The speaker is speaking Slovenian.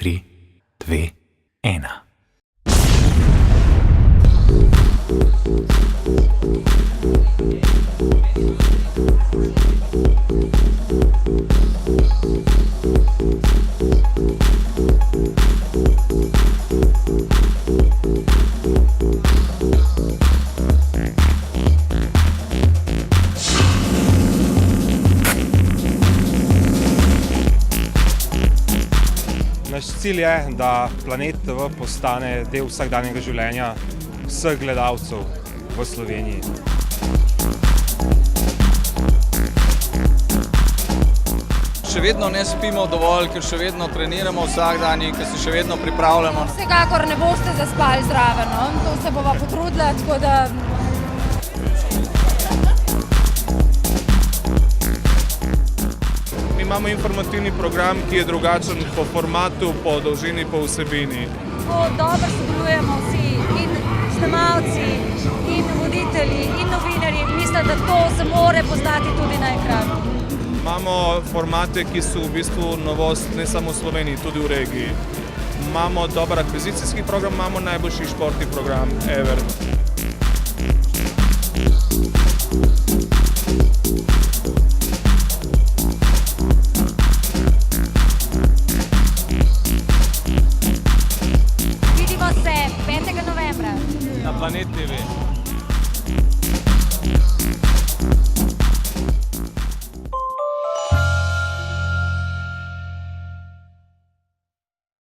3, 2, 1. Naš cilj je, da Planet TV postane del vsakdanjega življenja vseh gledalcev v Sloveniji. Še vedno ne spimo dovolj, ker še vedno treniramo vsak dan in ker se še vedno pripravljamo. Vsekakor ne boste zaspali zraven, no? To se bova potrudila, tako da... Imamo informativni program, ki je drugačen po formatu, po dolžini, po vsebini. Dobro sodelujemo vsi, in snemalci, in voditelji, in novinarji. Mislim, da to se more poznati tudi na ekranu. Imamo formate, ki so v bistvu novost ne samo v Sloveniji, tudi v regiji. Imamo dober akvizicijski program, imamo najboljši športni program ever. Vidimo se 5. novembra. Na Planet TV.